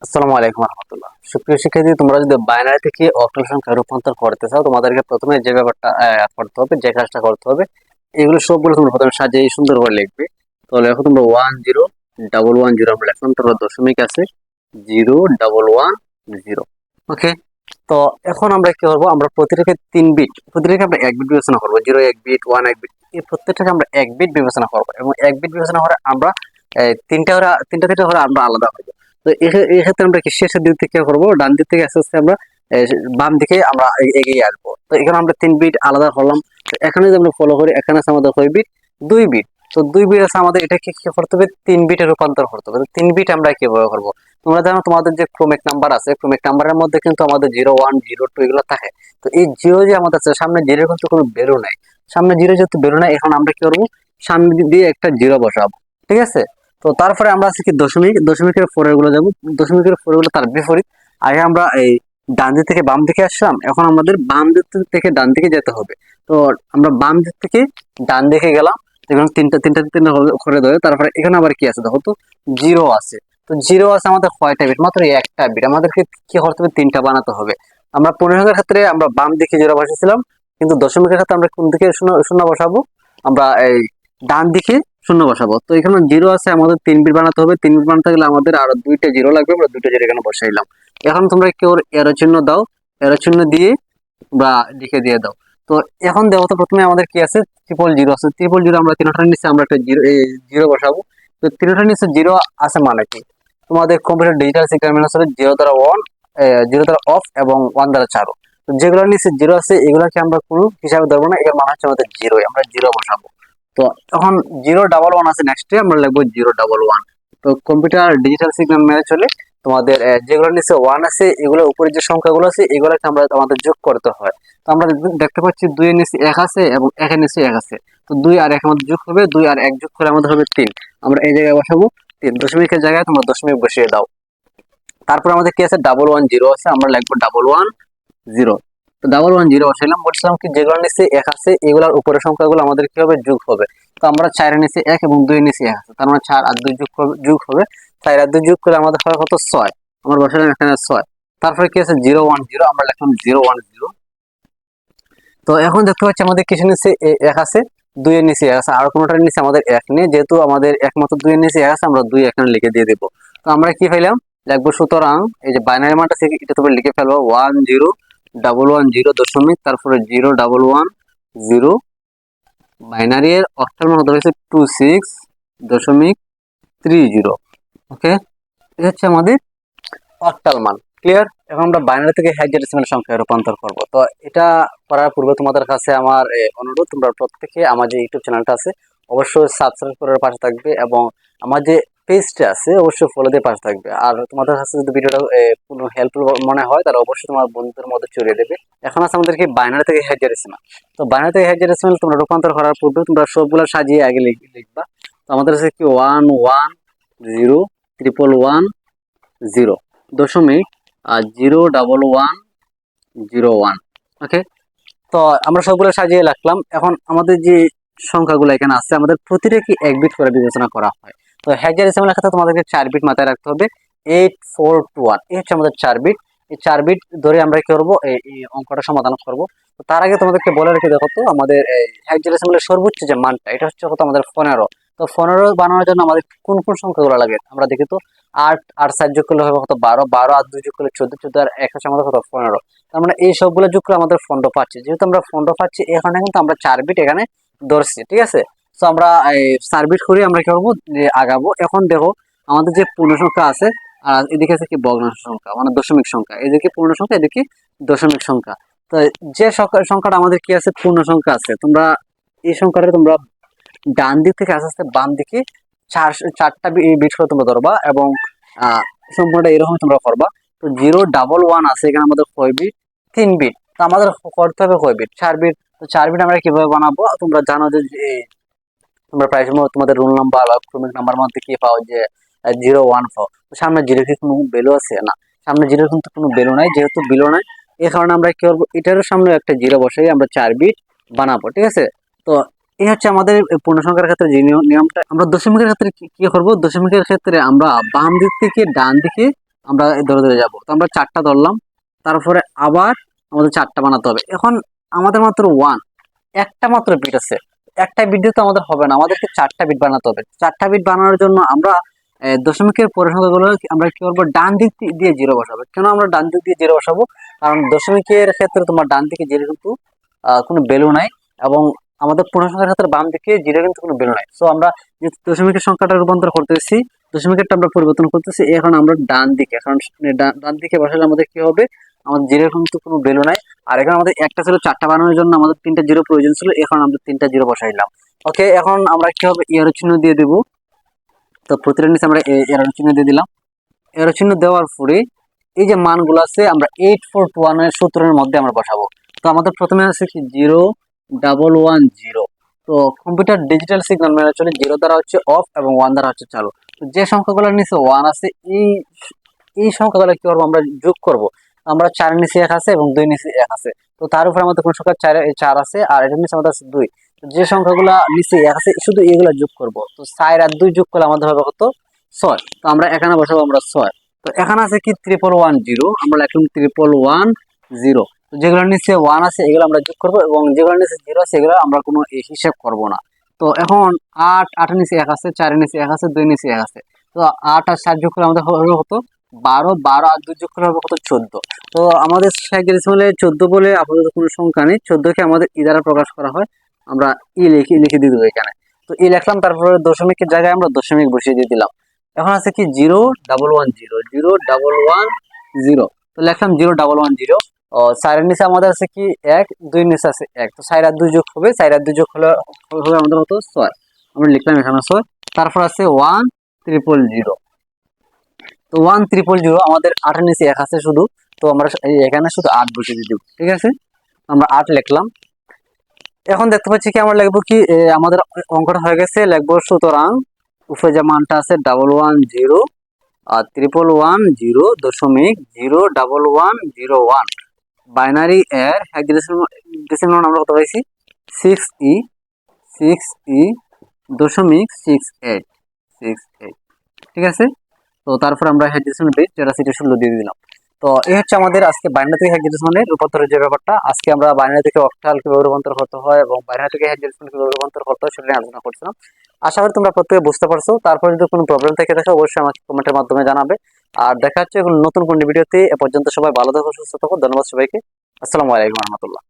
আসসালামু আলাইকুম রহমতুল্লাহ। সুপ্রিয় শিক্ষার্থী, তোমরা যদি বাইনারি থেকে অক্টাল সংখ্যা রূপান্তর করতে চাও, তোমাদেরকে প্রথমে যে ব্যাপারটা করতে হবে, যে কাজটা করতে হবে, এগুলো সবগুলো তোমরা প্রথমে সাজিয়ে সুন্দর করে লিখবে। তো লেখো তোমরা 101110 আমরা লিখলাম, তারপর দশমিক আছে 0110। ওকে। তো এখন আমরা কি করবো, আমরা প্রতিটাকে 3 বিট, প্রতিটাকে আমরা 1 বিট বিবেচনা করবো। 0 1 বিট, 1 1 বিট, এই প্রত্যেকটাকে আমরা 1 বিট বিবেচনা করবো, এবং 1 বিট বিবেচনা করে আমরা তিনটা তিনটা করে আমরা আলাদা করবো। তো এই ক্ষেত্রে আমরা কি শেষের দিক থেকে করবো, ডান দিক থেকে আস্তে আস্তে আমরা এ, বাম দিকে আমরা এগিয়ে আসবো। তো এখানে আমরা 3 বিট আলাদা করলাম। তো এখানে যদি আমরা ফলো করি, এখানে আছে আমাদের কয় বিট? 2 বিট। তো 2 বিট আছে আমাদের, এটাকে কি করতে হবে? 3 বিটে রূপান্তর করতে হবে। তো 3 বিট আমরা কিভাবে করবো? তোমরা জানো তোমাদের যে ক্রমিক নাম্বার আছে, ক্রমিক নাম্বারের মধ্যে কিন্তু আমাদের 01 02 এগুলো থাকে। তো এই জিরো যে আমাদের আছে, সামনে জিরো কিন্তু কোনো বেরো নাই, সামনে জিরো যেহেতু বেরো নাই, এখন আমরা কি করবো? সামনে দিয়ে একটা জিরো বসাবো। ঠিক আছে। তো তারপরে আমরা আছে কি দশমিক, দশমিকের পরের গুলো যাবো, দশমিকের পরের গুলো তার বিপরীত। আগে আমরা এই ডান দিক থেকে বাম দিকে আসলাম, এখন আমাদের বাম দিক থেকে ডান দিকে যেতে হবে। তো আমরা বাম দিক থেকে ডান দিকে গেলাম, এখানে তিনটা তিনটা তিনটা করে দেবে। তারপরে এখানে আবার কি আছে দেখো তো, জিরো আছে। তো জিরো আছে আমাদের কয়টা বিট? মাত্র একটা বিট। আমাদেরকে কি করতে হবে? তিনটা বানাতে হবে। আমরা পূর্ণসংখ্যার ক্ষেত্রে আমরা বাম দিকে জিরো বসেছিলাম, কিন্তু দশমিকের ক্ষেত্রে আমরা কোন দিকে শূন্য শূন্য বসাবো? আমরা এই ডান দিকে শূন্য বসাবো। তো এখানে জিরো আছে, আমাদের 3 বিট বানাতে হবে। 3 বিট বানাতে গেলে আমাদের আরো দুইটা জিরো লাগবে, আমরা দুইটা জিরো এখানে বসাইলাম। এখন তোমরা কেউ এরো চিহ্ন দাও, এরো চিহ্ন দিয়ে বা লিখে দিয়ে দাও। তো এখন দেখো তো, প্রথমে আমাদের কি আছে? ট্রিপল জিরো আছে। ট্রিপল জিরো আমরা তিনটার নিচে আমরা একটা জিরো জিরো বসাবো। তো তিনটার নিচে জিরো আছে মানে কি? তোমাদের কম্পিউটার ডিজিটাল সিগন্যাল মেনু আছে, জিরো দ্বারা ওয়ান, জিরো দ্বারা অফ, এবং ওয়ান দ্বারা চারো। তো যেগুলোর নিচে জিরো আছে এগুলোকে আমরা কোনো হিসাবে ধরবো না, এর মানে হচ্ছে আমাদের জিরো, আমরা জিরো বসাবো। তো এখন 011 আছে, নেক্সটে আমরা লিখবো 011। তো কম্পিউটার ডিজিটাল সিগন্যাল মেনে চলে তোমাদের যেগুলোর নিচে ওয়ান আছে, এগুলোর উপরে যে সংখ্যাগুলো আছে এগুলোকে আমরা আমাদের যোগ করতে হয়। তো আমরা দেখতে পাচ্ছি 2 এর নিচে 1 আছে এবং 1 এর নিচে 1 আছে। তো 2 আর 1 আমাদের যোগ হবে, 2 আর 1 যোগ করে আমাদের হবে 3। আমরা এই জায়গায় বসাবো 3, দশমিকের জায়গায় তোমরা দশমিক বসিয়ে দাও। তারপর আমাদের কি আছে? 110 আছে, আমরা লিখবো 110। তো 110 বসাইলাম। বলছিলাম কি, যেগুলোর নিচে 1 আছে এগুলোর উপরের সংখ্যাগুলো আমাদের কি হবে? যোগ হবে। তো আমরা 4 এর নিচে 1 এবং 2 এর নিচে 1 আছে, তার মানে 4 আর 2 যোগ হবে। 4 আর 2 যোগ করে আমাদের হয় কত? 6। আমরা বসালাম এখানে 6। তারপরে কি আছে? 010, আমরা লিখলাম 010। তো এখন দেখতে পাচ্ছি আমাদের কিছু নিচে 1 আছে, 2 এর নিচে 1 আছে, আর কোনোটার নিচে আমাদের 1 নেই। যেহেতু আমাদের একমাত্র 2 এর নিচে 1 আছে, আমরা 2 এখানে লিখে দিয়ে দেবো। তো আমরা কি পাইলাম? লিখবো, সুতরাং এই যে বাইনারি মানটা থেকে এটা তুমি লিখে ফেলবো 101110 দশমিক, তারপরে 0110। বাইনারি এর অক্টাল মান হতে হচ্ছে 26.30। ওকে, এটা হচ্ছে আমাদের অক্টাল মান। ক্লিয়ার? এখন আমরা বাইনারি থেকে হেক্সাডেসিমাল সংখ্যায় রূপান্তর করব। তো এটা করার পূর্বে তোমাদের কাছে আমার অনুরোধ, তোমরা প্রত্যেকে আমার যে ইউটিউব চ্যানেলটা আছে অবশ্যই সাবস্ক্রাইব করার পাশে থাকবে, এবং আমার যে পেজটা আছে অবশ্যই ফলো দিয়ে পাশে থাকবে। আর তোমাদের কাছে যদি ভিডিওটা কোনো হেল্পফুল মনে হয় তাহলে অবশ্যই তোমার বন্ধুদের মধ্যে ছড়িয়ে দেবে। এখন আছে আমাদেরকে বাইনারি থেকে হেক্সাডেসিমাল। তো বাইনারি থেকে হেক্সাডেসিমাল তোমরা রূপান্তর করার পূর্বে তোমরা সবগুলো সাজিয়ে আগে লিখবা। তো আমাদের কাছে কি 110 দশমিক 01101। ওকে। তো আমরা সবগুলো সাজিয়ে রাখলাম। এখন আমাদের যে সংখ্যাগুলো এখানে আছে, আমাদের প্রতিটা কি 1 বিট করে বিবেচনা করা হয়। তো হেক্সাডেসিমাল ক্ষেত্রে তোমাদেরকে 4 বিট মাথায় রাখতে হবে। 8421 এই হচ্ছে আমাদের 4 বিট। এই 4 বিট ধরে আমরা কি করবো? এই অঙ্কটা সমাধান করব। তো তার আগে তোমাদেরকে বলে রেখে দেখো তো, আমাদের হেক্সাডেসিমালের সর্বোচ্চ যে মানটা, এটা হচ্ছে কত? আমাদের 15। তো 15 বানানোর জন্য আমাদের কোন কোন সংখ্যাগুলো লাগে আমরা দেখি তো। 8 আর 4 যোগ করলে হবে কত? 12, 12 আর 2 যোগ করলে 14, 14 আর 1 হচ্ছে আমাদের কত? 15। তার মানে এই সবগুলো যোগ করে আমাদের 15 পাচ্ছি। যেহেতু আমরা 15 পাচ্ছি, এখানে কিন্তু আমরা 4 বিট এখানে ধরছি। ঠিক আছে। তো আমরা এই 4 বিট করে আমরা কি করবো? যে আগাবো। এখন দেখো, আমাদের যে পূর্ণ সংখ্যা আছে, আর এদিকে আছে কি ভগ্নাংশ সংখ্যা, মানে দশমিক সংখ্যা। এদিকে পূর্ণ সংখ্যা, এদিকে দশমিক সংখ্যা। তো যে সংখ্যাটা আমাদের কি আছে? পূর্ণ সংখ্যা আছে। তোমরা এই সংখ্যাটা তোমরা ডান দিক থেকে আস্তে আস্তে বাম দিকে চারটা বিট করে তোমরা ধরবা, এবং সম্পূর্ণটা এরকম তোমরা করবা। তো 011 আছে, এখানে আমাদের কয় বিট? 3 বিট। তো আমাদের করতে হবে কয় বিট? 4 বিট। তো 4 বিট আমরা কিভাবে বানাবো? তোমরা জানো যে তোমরা প্রায় সময় তোমাদের রোল নাম্বার বা ক্রমিক নাম্বার মধ্যে কি পাও? যে 014। তো সামনে জিরো কি কোনো ভ্যালু আছে? না, সামনে জিরো কিন্তু কোনো ভ্যালু নাই। যেহেতু ভ্যালু নাই, এই কারণে আমরা কি করবো? এটারও সামনে একটা জিরো বসাই আমরা 4 বিট বানাবো। ঠিক আছে। তো এই হচ্ছে আমাদের পূর্ণ সংখ্যার ক্ষেত্রে যে নিয়মটা। আমরা দশমিকের ক্ষেত্রে কি করব? দশমিকের ক্ষেত্রে আমরা বাম দিক থেকে ডান দিকে আমরা ধরে ধরে যাবো। তো আমরা 4টা ধরলাম, তারপরে আবার আমাদের 4টা বানাতে হবে। এখন আমাদের মাত্র একটা মাত্র বিট আছে, একটা বিট দিয়ে তো আমাদের হবে না, আমাদেরকে 4টা বিট বানাতে হবে। 4টা বিট বানানোর জন্য আমরা দশমিকের পরের সংখ্যাগুলো আমরা কি করবো, ডান দিক দিয়ে জিরো বসাবো। কেন আমরা ডান দিক দিয়ে জিরো বসাবো? কারণ দশমিকের ক্ষেত্রে তোমার ডান দিকে জিরো কিন্তু কোনো ভ্যালু নাই, এবং আমাদের পূর্ণ সংখ্যার ক্ষেত্রে বাম দিকে জিরো কিন্তু কোনো ভ্যালু নাই। সো আমরা যে দশমিকের সংখ্যাটা রূপান্তর করতেছি, দশমিকেরটা আমরা পরিবর্তন করতেছি, এখন আমরা ডান দিকে, এখন ডান দিকে বসালে আমাদের কি হবে, আমাদের জিরোর কিন্তু কোনো ভ্যালু নাই। আর এখন আমাদের একটা ছিল 4টা বানানোর জন্য আমাদের 3টা জিরো প্রয়োজন ছিল, এখন আমরা 3টা জিরো বসাইলাম। ওকে, এখন আমরা কি হবে, এরো চিহ্ন দিয়ে দেব। তো প্রতিটা নিচে আমরা এরো চিহ্ন দিয়ে দিলাম। এরো চিহ্ন দেওয়ার পরে এই যে মানগুলো আছে আমরা 841 এর সূত্রের মধ্যে আমরা বসাবো। তো আমাদের প্রথমে আছে কি 0110। তো কম্পিউটার ডিজিটাল সিগন্যাল মেনে চলে, 0 দ্বারা হচ্ছে অফ এবং 1 দ্বারা হচ্ছে চালু। তো যে সংখ্যাগুলোর নিচে 1 আছে, এই সংখ্যাগুলো কি করবো, আমরা যোগ করব। আমরা 4 এর নিচে 1 আছে এবং 2 নিচে 1 আছে, তো তার উপর আমাদের কোন সংখ্যা 4 আছে, আর এটার নিচে আমাদের আছে 2। যে সংখ্যাগুলো নিচে 1 আছে শুধু এগুলো যোগ করব। তো 4 আর 2 যোগ করলে আমাদের হবে কত, 6। তো আমরা এখানে বসাবো আমরা 6। তো এখানে আছে কি 1110, আমরা লিখলাম 1110। তো যেগুলোর নিচে 1 আছে এগুলো আমরা যোগ করব, এবং যেগুলোর নিচে 0 আছে এগুলো আমরা কোনো হিসাব করব না। তো এখন 8 এর নিচে 1 আছে, 4 এর নিচে 1 আছে, 2 এর নিচে 1 আছে। তো 8 আর 7 যোগ করলে আমাদের হবে কত, 12। 12 আর 2 যোগ করলে হবে কত, 14। তো আমাদের হেক্সাডেসিমালে 14 বলে আপাতত কোনো সংখ্যা নেই, 14কে আমাদের ই দ্বারা প্রকাশ করা হয়, আমরা লিখে দিয়ে দেবো এখানে। তো লিখলাম, তারপরে দশমিকের জায়গায় আমরা দশমিক বসিয়ে দিয়ে দিলাম। এখন আছে কি 0110। তো লিখলাম 0110। 4 এর নিচে আমাদের আছে কি 1, 2 এর নিচে আছে 1। তো 4 আর 2 যোগ হবে, 4 আর 2 যোগ হলে হবে আমাদের কত, 6। আমরা লিখলাম এখানে 6। তারপর আছে 1300। তো 1300 আমাদের 8 এর নিচে 1 আছে শুধু, তো আমরা এখানে শুধু 8 বসিয়ে দিয়ে দেবো। ঠিক আছে, আমরা 8 লিখলাম। এখন দেখতে পাচ্ছি কি আমরা লিখবো কি, আমাদের অঙ্কটা হয়ে গেছে, লিখবো সুতরাং উপরে যে মানটা আছে 110 আর 1110.01101 বাইনারি এর হেক্সাডেসিমাল আমরা কত পাইছি, 6e 6e দশমিক 68। ঠিক আছে, তো তারপর আমরা হেক্সাডেসিমাল বেস যেটা সেটা 16 দিয়ে দিলাম। তো এই হচ্ছে আমাদের আজকে বাইনারি থেকে হেক্সাডেসিমালে রূপান্তরের যে ব্যাপারটা। আজকে আমরা বাইনারি থেকে অক্টাল কিভাবে রূপান্তর করতে হয় এবং বাইনারি থেকে হেক্সাডেসিমাল কিভাবে রূপান্তর করতে হয় সেটা নিয়ে আলোচনা করছিলাম। আশা করি তোমরা প্রত্যেকে বুঝতে পারছো। তারপর যদি কোনো প্রবলেম থেকে থাকে অবশ্যই আমাকে কমেন্টের মাধ্যমে জানাবে। আর দেখা হচ্ছে নতুন কোনো ভিডিওতে। এ পর্যন্ত সবাই ভালো থাকো, সুস্থ থাকো। ধন্যবাদ সবাইকে। আসসালামু আলাইকুম রহমতুল্লাহ।